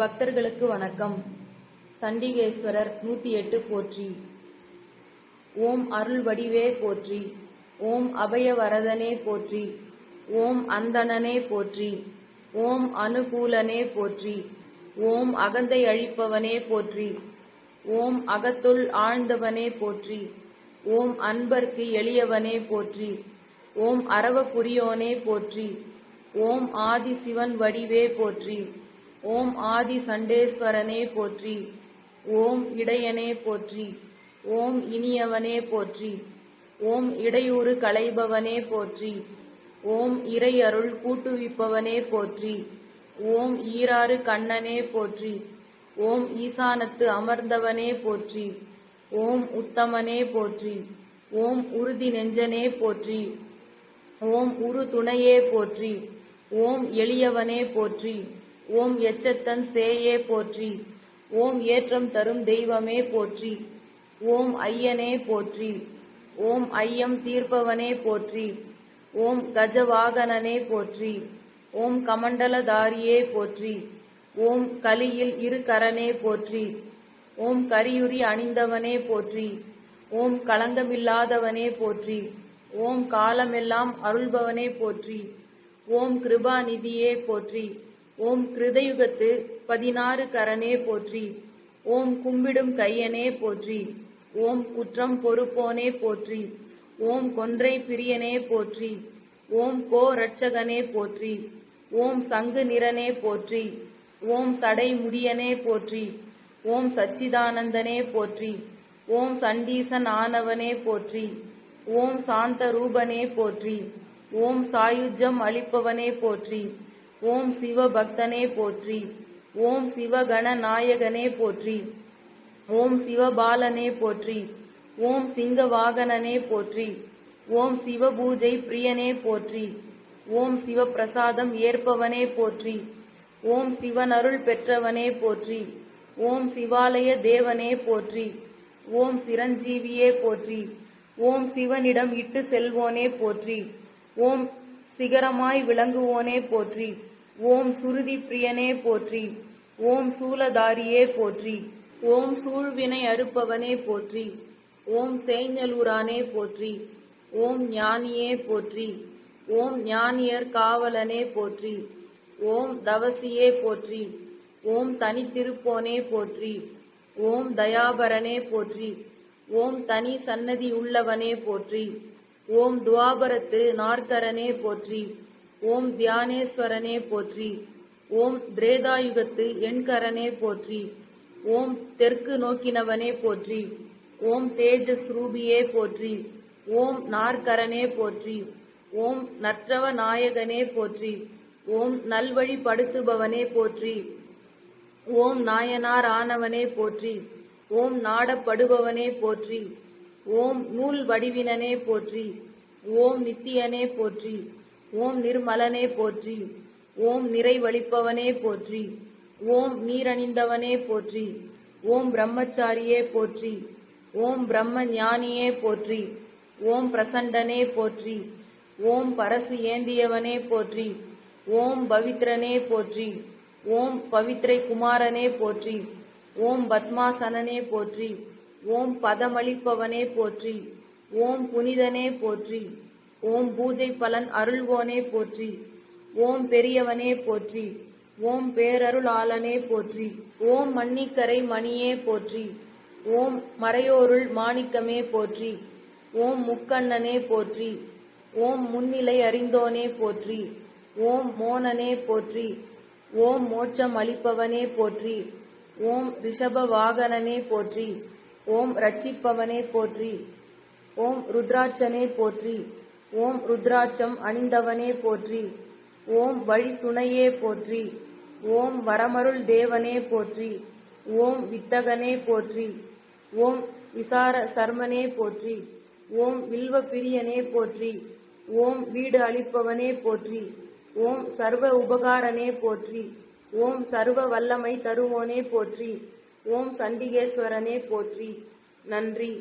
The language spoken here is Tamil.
பக்தர்களுக்கு வணக்கம். சண்டிகேஸ்வரர் 108 போற்றி. ஓம் அருள் வடிவே போற்றி. ஓம் அபயவரதனே போற்றி. ஓம் அந்தணனே போற்றி. ஓம் அனுகூலனே போற்றி. ஓம் அகந்தை அழிப்பவனே போற்றி. ஓம் அகத்துள் ஆழ்ந்தவனே போற்றி. ஓம் அன்பர்க்கு எளியவனே போற்றி. ஓம் அரவபுரியோனே போற்றி. ஓம் ஆதி சிவன் வடிவே போற்றி. ஓம் ஆதி சண்டேஸ்வரனே போற்றி. ஓம் இடையனே போற்றி. ஓம் இனியவனே போற்றி. ஓம் இடையூறு களைபவனே போற்றி. ஓம் இறை அருள் கூட்டுவிப்பவனே போற்றி. ஓம் ஈராறு கண்ணனே போற்றி. ஓம் ஈசானத்து அமர்ந்தவனே போற்றி. ஓம் உத்தமனே போற்றி. ஓம் உறுதி நெஞ்சனே போற்றி. ஓம் உரு துணையே போற்றி. ஓம் எளியவனே போற்றி. ஓம் எச்சத்தன் சேயே போற்றி. ஓம் ஏற்றம் தரும் தெய்வமே போற்றி. ஓம் ஐயனே போற்றி. ஓம் ஐயம் தீர்ப்பவனே போற்றி. ஓம் கஜவாகனனே போற்றி. ஓம் கமண்டலதாரியே போற்றி. ஓம் கலியில் இருகரனே போற்றி. ஓம் கரியுரி அணிந்தவனே போற்றி. ஓம் களங்கமில்லாதவனே போற்றி. ஓம் காலமெல்லாம் அருள்பவனே போற்றி. ஓம் கிருபாநிதியே போற்றி. ஓம் கிருதயுகத்து 16 கரனே போற்றி. ஓம் கும்பிடும் கையனே போற்றி. ஓம் குற்றம் பொறுப்போனே போற்றி. ஓம் கொன்றை பிரியனே போற்றி. ஓம் கோரட்சகனே போற்றி. ஓம் சங்கு நிறனே போற்றி. ஓம் சடை முடியனே போற்றி. ஓம் சச்சிதானந்தனே போற்றி. ஓம் சண்டீசன் ஆனவனே போற்றி. ஓம் சாந்த ரூபனே போற்றி. ஓம் சாயுஜ்யம் அளிப்பவனே போற்றி. ஓம் சிவபக்தனே போற்றி. ஓம் சிவகண நாயகனே போற்றி. ஓம் சிவபாலனே போற்றி. ஓம் சிங்கவாகனனே போற்றி. ஓம் சிவபூஜை பிரியனே போற்றி. ஓம் சிவபிரசாதம் ஏற்பவனே போற்றி. ஓம் சிவனருள் பெற்றவனே போற்றி. ஓம் சிவாலய தேவனே போற்றி. ஓம் சிரஞ்சீவியே போற்றி. ஓம் சிவனிடம் இட்டு செல்வோனே போற்றி. ஓம் சிகரமாய் விளங்குவோனே போற்றி. ஓம் சுருதி பிரியனே போற்றி. ஓம் சூலதாரியே போற்றி. ஓம் சூழ்வினை அறுப்பவனே போற்றி. ஓம் சேஞ்சலூரானே போற்றி. ஓம் ஞானியே போற்றி. ஓம் ஞானியர் காவலனே போற்றி. ஓம் தவசியே போற்றி. ஓம் தனித்திருப்போனே போற்றி. ஓம் தயாபரனே போற்றி. ஓம் தனி சன்னதி உள்ளவனே போற்றி. ஓம் துவாபரத்து நாற்கரனே போற்றி. ஓம் தியானேஸ்வரனே போற்றி. ஓம் திரேதாயுகத்து எண்கரனே போற்றி. ஓம் தெற்கு நோக்கினவனே போற்றி. ஓம் தேஜஸ் ரூபியே போற்றி. ஓம் நாற்கரனே போற்றி. ஓம் நற்றவ நாயகனே போற்றி. ஓம் நல்வழிப்படுத்துபவனே போற்றி. ஓம் நாயனார் ஆனவனே போற்றி. ஓம் நாடப்படுபவனே போற்றி. ஓம் நூல் வடிவினனே போற்றி. ஓம் நித்தியனே போற்றி. ஓம் நிர்மலனே போற்றி. ஓம் நிறைவளிப்பவனே போற்றி. ஓம் நீரணிந்தவனே போற்றி. ஓம் பிரம்மச்சாரியே போற்றி. ஓம் பிரம்ம ஞானியே போற்றி. ஓம் பிரசண்டனே போற்றி. ஓம் பரசு ஏந்தியவனே போற்றி. ஓம் பவித்ரனே போற்றி. ஓம் பவித்ரை குமாரனே போற்றி. ஓம் பத்மாசனனே போற்றி. ஓம் பதமளிப்பவனே போற்றி. ஓம் புனிதனே போற்றி. ஓம் பூஜை பலன் அருள்வோனே போற்றி. ஓம் பெரியவனே போற்றி. ஓம் பேரருளாளனே போற்றி. ஓம் மன்னிக்கரை மணியே போற்றி. ஓம் மறையோருள் மாணிக்கமே போற்றி. ஓம் முக்கண்ணனே போற்றி. ஓம் முன்னிலை அறிந்தோனே போற்றி. ஓம் மோனனே போற்றி. ஓம் மோட்சம் அளிப்பவனே போற்றி. ஓம் ரிஷப வாகனனே போற்றி. ஓம் ரட்சிப்பவனே போற்றி. ஓம் ருத்ராட்சனே போற்றி. ஓம் ருத்ராட்சம் அணிந்தவனே போற்றி. ஓம் வழித்துணையே போற்றி. ஓம் வரமருள் தேவனே போற்றி. ஓம் வித்தகனே போற்றி. ஓம் விசார சர்மனே போற்றி. ஓம் வில்வ பிரியனே போற்றி. ஓம் வீடு அளிப்பவனே போற்றி. ஓம் சர்வ உபகாரனே போற்றி. ஓம் சர்வ வல்லமை தருவோனே போற்றி. ஓம் சண்டிகேஸ்வரனே போற்றி. நன்றி.